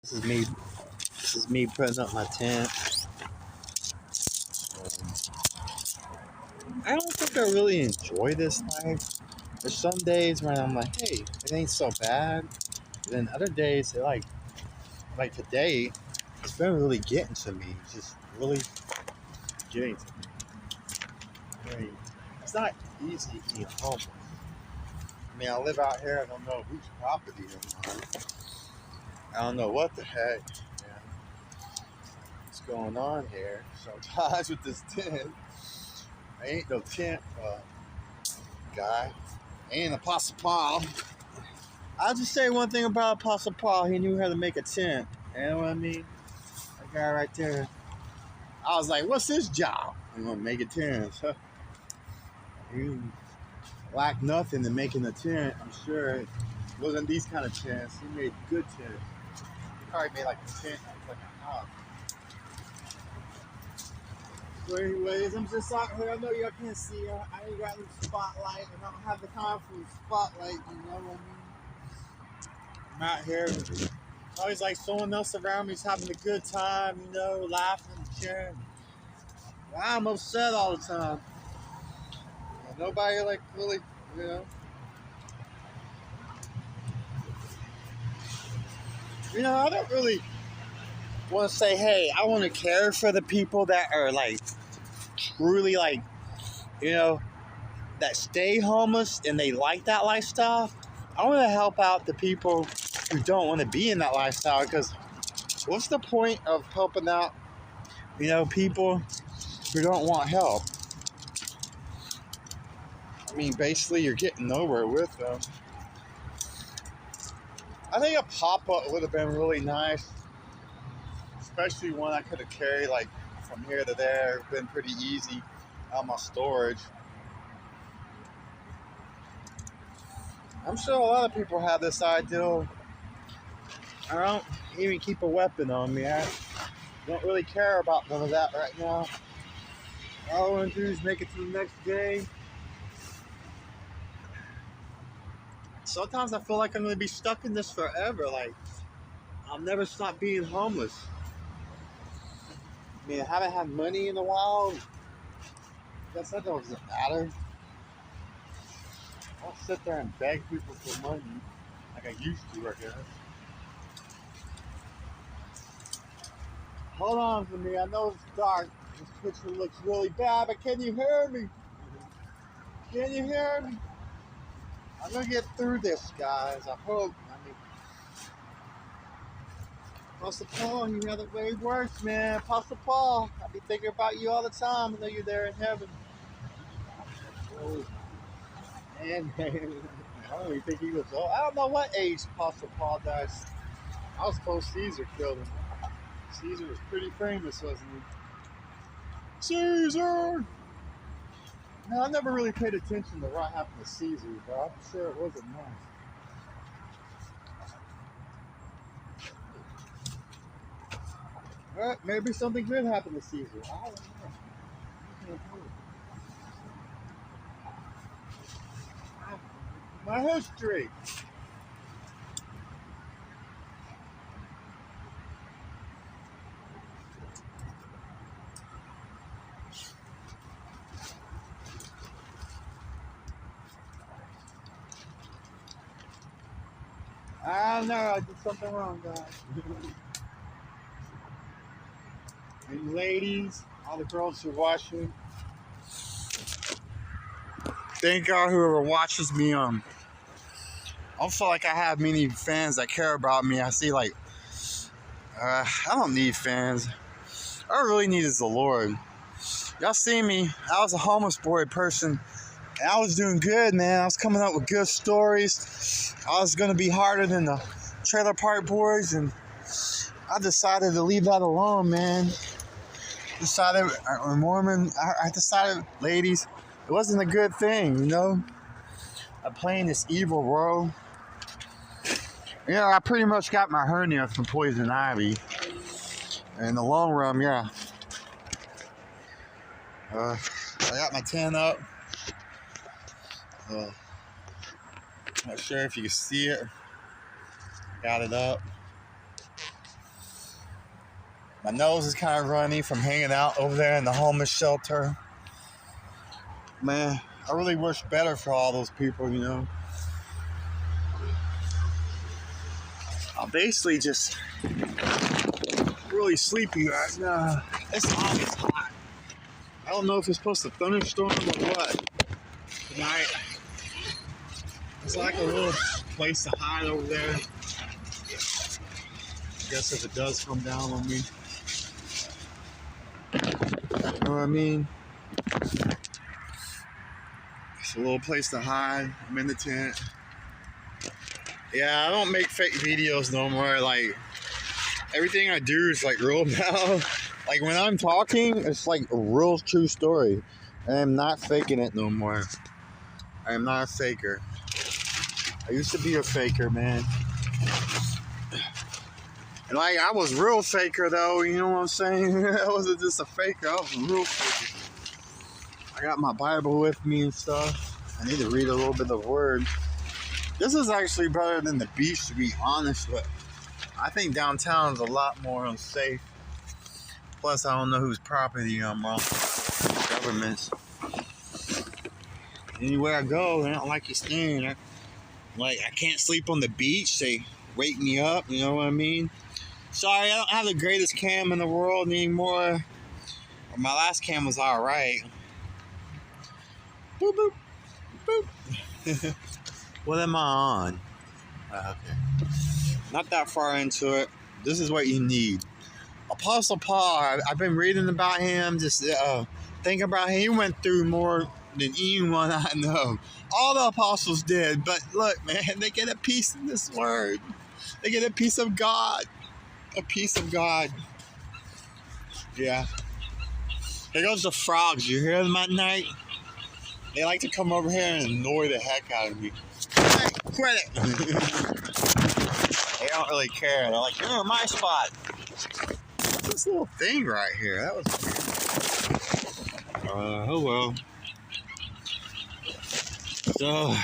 This is me. This is me putting up my tent. I don't think I really enjoy this life. There's some days when I'm like, hey, it ain't so bad. And then other days, like today, it's been really getting to me. It's just really getting to me. I mean, it's not easy being homeless. I mean, I live out here. I don't know whose property it is. I don't know what the heck, man, what's going on here. Sometimes with this tent, I ain't no tent guy. I ain't Apostle Paul. I'll just say one thing about Apostle Paul. He knew how to make a tent. You know what I mean? That guy right there. I was like, what's his job? I'm going to make a tent. So, he lacked nothing in making a tent. I'm sure it wasn't these kind of tents. He made good tents. He probably made like a tent that was like a house. So anyways, I'm just out here. I know y'all can't see. I ain't got no spotlight. And I don't have the confidence spotlight. You know what I mean? I'm out here. Always like someone else around me is having a good time, you know, laughing, cheering. I'm upset all the time. And nobody like really, you know. I don't really want to say, hey, I want to care for the people that are like truly like, you know, that stay homeless and they like that lifestyle. I want to help out the people who don't want to be in that lifestyle, because what's the point of helping out, people who don't want help? I mean, basically, you're getting nowhere with them. I think a pop-up would have been really nice, especially one I could have carried like from here to there. It's been pretty easy out my storage. I'm sure a lot of people have this ideal. I don't even keep a weapon on me. I don't really care about none of that right now. All I want to do is make it to the next day. Sometimes I feel like I'm going to be stuck in this forever. Like, I'll never stop being homeless. I mean, I haven't had money in a while. I guess that doesn't matter. I don't sit there and beg people for money like I used to, I guess. Hold on for me. I know it's dark. This picture looks really bad, but can you hear me? Can you hear me? I'm going to get through this, guys. I hope. I mean, Apostle Paul, you had it way worse, man. Apostle Paul, I'll be thinking about you all the time. I know you're there in heaven. Oh, man. I don't even think he was old. I don't know what age Apostle Paul died. I was told Caesar killed him. Caesar was pretty famous, wasn't he? Caesar! No, I never really paid attention to what happened to Caesar, but I'm sure it wasn't nice. Alright, maybe something good happened to Caesar. I don't know. My history. I don't know, I did something wrong, guys. And ladies, all the girls who are watching, thank God whoever watches me. I don't feel like I have many fans that care about me. I see like, I don't need fans. All I really need is the Lord. Y'all see me, I was a homeless boy person. And I was doing good, man. I was coming up with good stories. I was going to be harder than the Trailer Park Boys, and I decided to leave that alone, man. I decided, ladies, it wasn't a good thing, I play in this evil world. I pretty much got my hernia from poison ivy. In the long run, yeah. I got my tent up. Not sure if you can see it. Got it up. My nose is kind of runny from hanging out over there in the homeless shelter. Man, I really wish better for all those people, you know. I'm basically just really sleepy right now. It's always hot. I don't know if it's supposed to thunderstorm or what tonight. It's like a little place to hide over there. I guess if it does come down on me. You know what I mean? It's a little place to hide. I'm in the tent. Yeah, I don't make fake videos no more. Like, everything I do is like real now. Like, when I'm talking, it's like a real true story. And I'm not faking it no more. I am not a faker. I used to be a faker, man. And like, I was real faker though, you know what I'm saying? I wasn't just a faker, I was a real faker. I got my Bible with me and stuff. I need to read a little bit of the word. This is actually better than the beach, to be honest, but I think downtown's a lot more unsafe. Plus, I don't know whose property I'm on. Government's. Anywhere I go, they don't like you staying. Like, I can't sleep on the beach. They wake me up, you know what I mean? Sorry, I don't have the greatest cam in the world anymore. My last cam was alright. Boop, boop, boop. What am I on? Okay. Not that far into it. This is what you need. Apostle Paul, I've been reading about him, just thinking about him. He went through more than anyone I know. All the apostles did, but look, man, they get a piece of this word. They get a piece of God. A piece of God. Yeah. Here goes the frogs. You hear them at night? They like to come over here and annoy the heck out of me. Hey, quit it! They don't really care. They're like, you're in my spot. What's this little thing right here? That was weird. Oh well. So,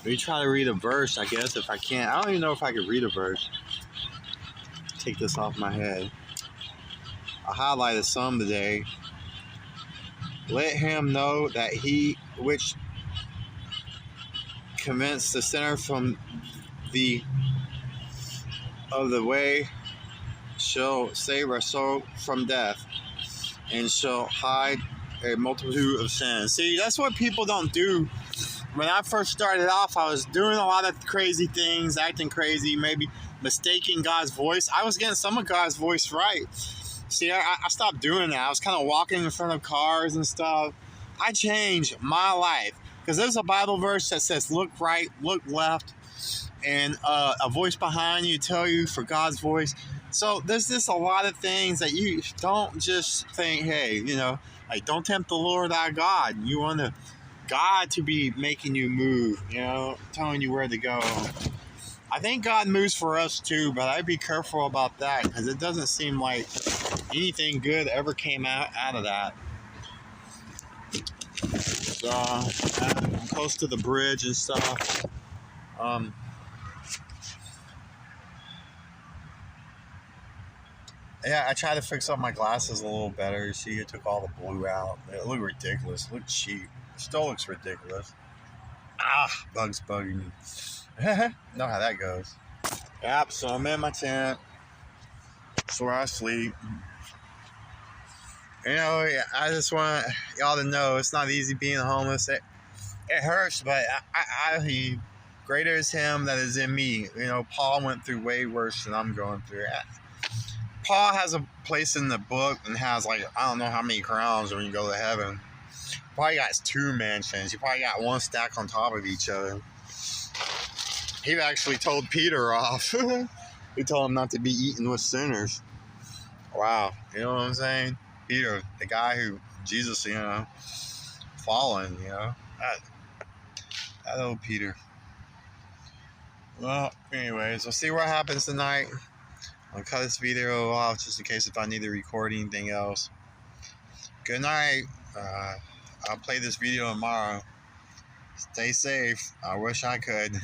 we try to read a verse, I guess, if I can. I don't even know if I could read a verse. Take this off my head. I highlighted some today. Let him know that he which commenced the sinner from the way shall save our soul from death and shall hide a multitude of sins. See, that's what people don't do. When I first started off, I was doing a lot of crazy things, acting crazy, maybe mistaking God's voice. I was getting some of God's voice right. See, I stopped doing that. I was kind of walking in front of cars and stuff. I changed my life because there's a Bible verse that says, look right, look left, and a voice behind you tell you for God's voice. So there's just a lot of things that you don't just think, hey, you know, like, don't tempt the Lord our God. You want God to be making you move, you know, telling you where to go. I think God moves for us too, but I'd be careful about that because it doesn't seem like anything good ever came out of that. So, I'm close to the bridge and stuff. Yeah, I tried to fix up my glasses a little better. You see, it took all the blue out. It looked ridiculous. It looked cheap. It still looks ridiculous. Bugs bugging me. Know how that goes. Yep, so I'm in my tent. That's where I sleep. You know, I just want y'all to know it's not easy being homeless. It hurts, but I greater is him that is in me. You know, Paul went through way worse than I'm going through. Paul has a place in the book and has, like, I don't know how many crowns when you go to heaven. Probably got 2 mansions. He probably got one stacked on top of each other. He actually told Peter off. He told him not to be eating with sinners. Wow. You know what I'm saying? Peter, the guy who Jesus, you know, following, you know. That old Peter. Well, anyways, we'll see what happens tonight. I'll cut this video off just in case if I need to record anything else. Good night. I'll play this video tomorrow. Stay safe. I wish I could.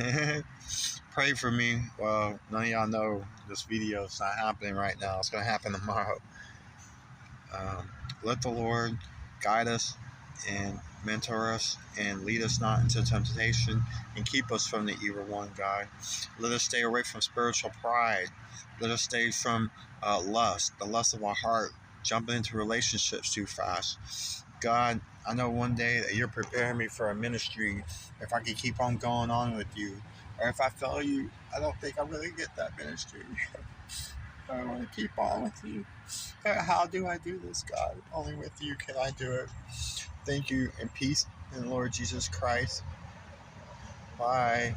pray for me. Well, none of y'all know this video is not happening right now. It's going to happen tomorrow. Let the Lord guide us and mentor us and lead us not into temptation and keep us from the evil one, God. Let us stay away from spiritual pride. Let us stay from lust, the lust of our heart, jumping into relationships too fast. God, I know one day that you're preparing me for a ministry. If I can keep on going on with you, or if I fail you, I don't think I'm going to get that ministry. I want to keep on with you. How do I do this, God? Only with you can I do it. Thank you, and peace in the Lord Jesus Christ. Bye.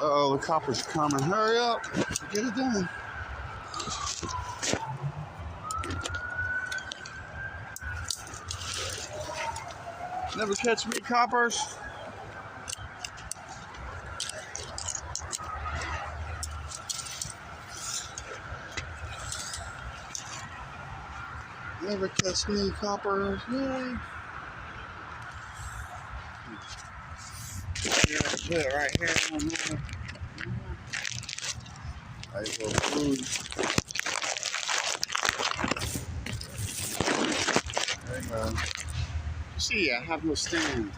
Uh-oh, the coppers are coming. Hurry up. Get it done. Never catch me, coppers. Never catch me, coppers. Yay. Here, put it right here. Nice little food. There you go. See, I have no stand.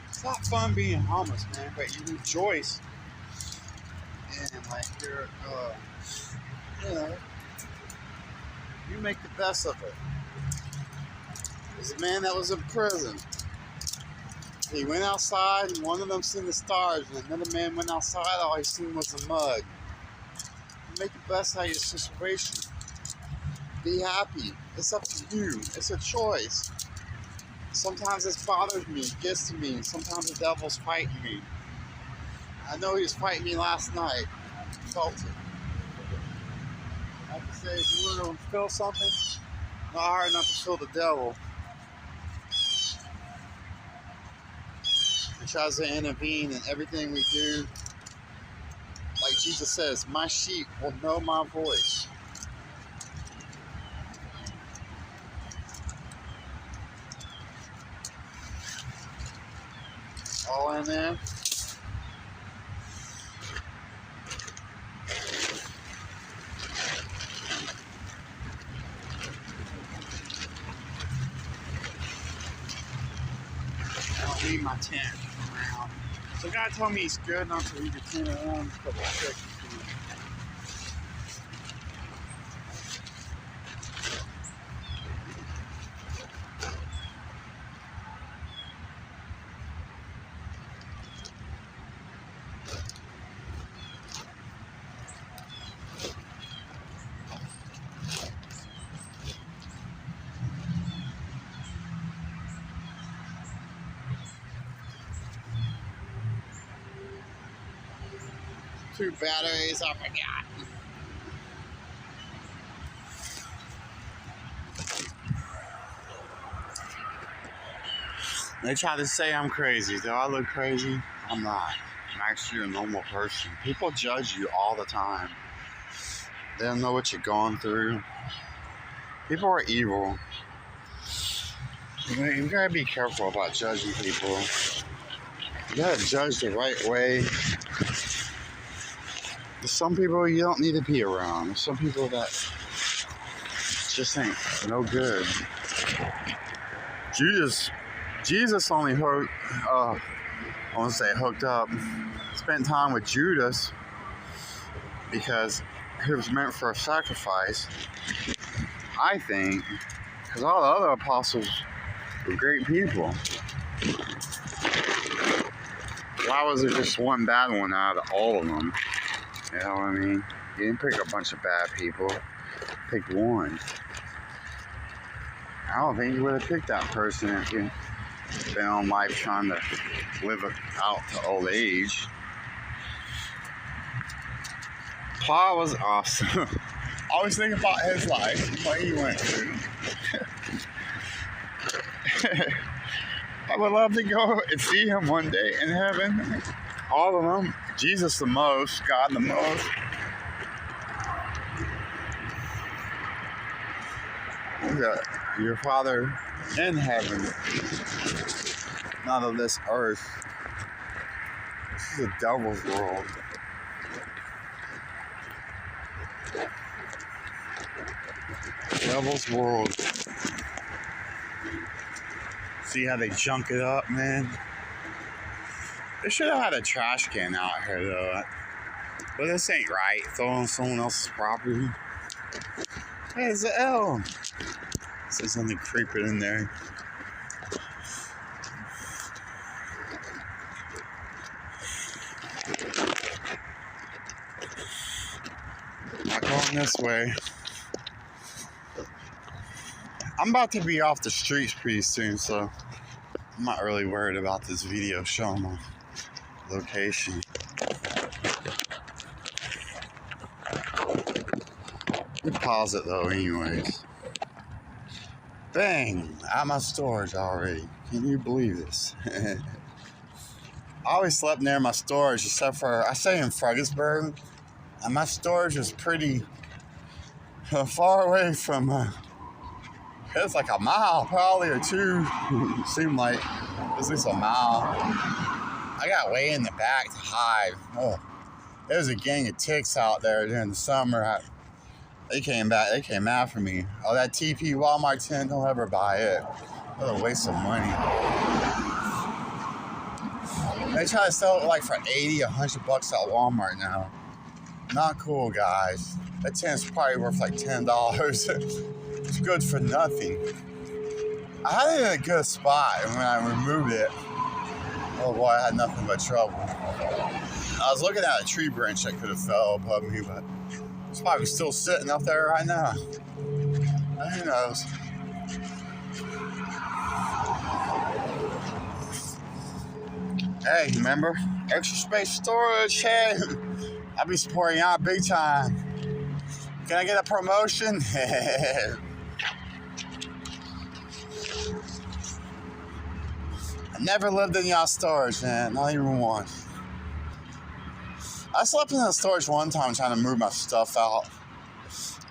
It's not fun being homeless, man, but you rejoice. And, like, you're, you know, you make the best of it. There's a man that was in prison. He went outside, and one of them seen the stars, and another man went outside, all he seen was the mud. You make the best out of your situation. Be happy. It's up to you. It's a choice. Sometimes this bothers me, it gets to me. Sometimes the devil's fighting me. I know he was fighting me last night. I felt it. I have to say, if you want to feel something, not hard enough to feel the devil. He tries to intervene in everything we do. Like Jesus says, my sheep will know my voice. All in there. I don't leave my tent around. So the guy told me he's good enough to leave the tent around. A couple of seconds. Two batteries, I forgot. They try to say I'm crazy. Do I look crazy? I'm not. I'm actually a normal person. People judge you all the time. They don't know what you're going through. People are evil. You gotta be careful about judging people. You gotta judge the right way. There's some people you don't need to be around. There's some people that just ain't no good. Jesus only hooked up, spent time with Judas because he was meant for a sacrifice. I think, because all the other apostles were great people. Why was there just one bad one out of all of them? You know what I mean? You didn't pick a bunch of bad people. Pick one. I don't think you would have picked that person if you been on life trying to live out to old age. Pa was awesome. Always think about his life, what he went through. I would love to go and see him one day in heaven. All of them. Jesus the most, God the most. Look at your Father in heaven, not of this earth. This is a devil's world. Devil's world. See how they junk it up, man? They should have had a trash can out here, though. But this ain't right. Throwing on someone else's property. Hey, it's an L. There's something creeping in there. Not going this way. I'm about to be off the streets pretty soon, so I'm not really worried about this video showing my location. We pause it though anyways. Bang! At my storage already. Can you believe this? I always slept near my storage except for, I stay in Fredericksburg, and my storage is pretty far away from, it's like a mile probably or two. Seemed like at least a mile. I got way in the back to hide. Oh, there's a gang of ticks out there during the summer. They came after me. Oh, that TP Walmart tent, don't ever buy it. What a waste of money. They try to sell it like for $80, $100 at Walmart now. Not cool, guys. That tent's probably worth like $10. It's good for nothing. I had it in a good spot, and when I removed it, oh boy, I had nothing but trouble. I was looking at a tree branch that could have fell above me, but it's probably still sitting up there right now. Who knows? Hey, remember? Extra space storage, hey! I'll be supporting y'all big time. Can I get a promotion? I never lived in y'all storage, man. Not even once. I slept in the storage one time trying to move my stuff out.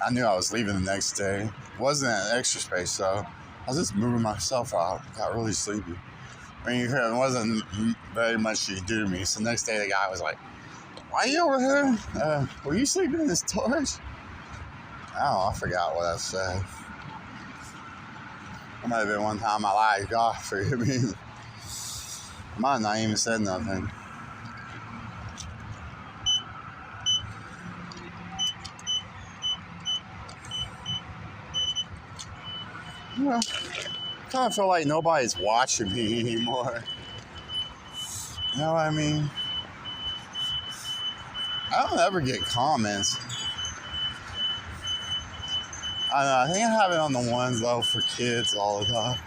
I knew I was leaving the next day. It wasn't an extra space, though. I was just moving myself out. Got really sleepy. I mean, it wasn't very much you could do to me. So the next day, the guy was like, "Why are you over here? Were you sleeping in the storage?" I don't know. I forgot what I said. It might have been one time I lied. God forgive me. I might have not even said nothing. Well, I kind of feel like nobody's watching me anymore. You know what I mean? I don't ever get comments. I don't know, I think I have it on the ones though for kids all the time.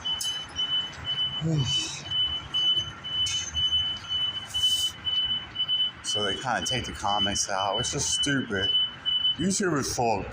So they kind of take the comments out, which is stupid. YouTube is full of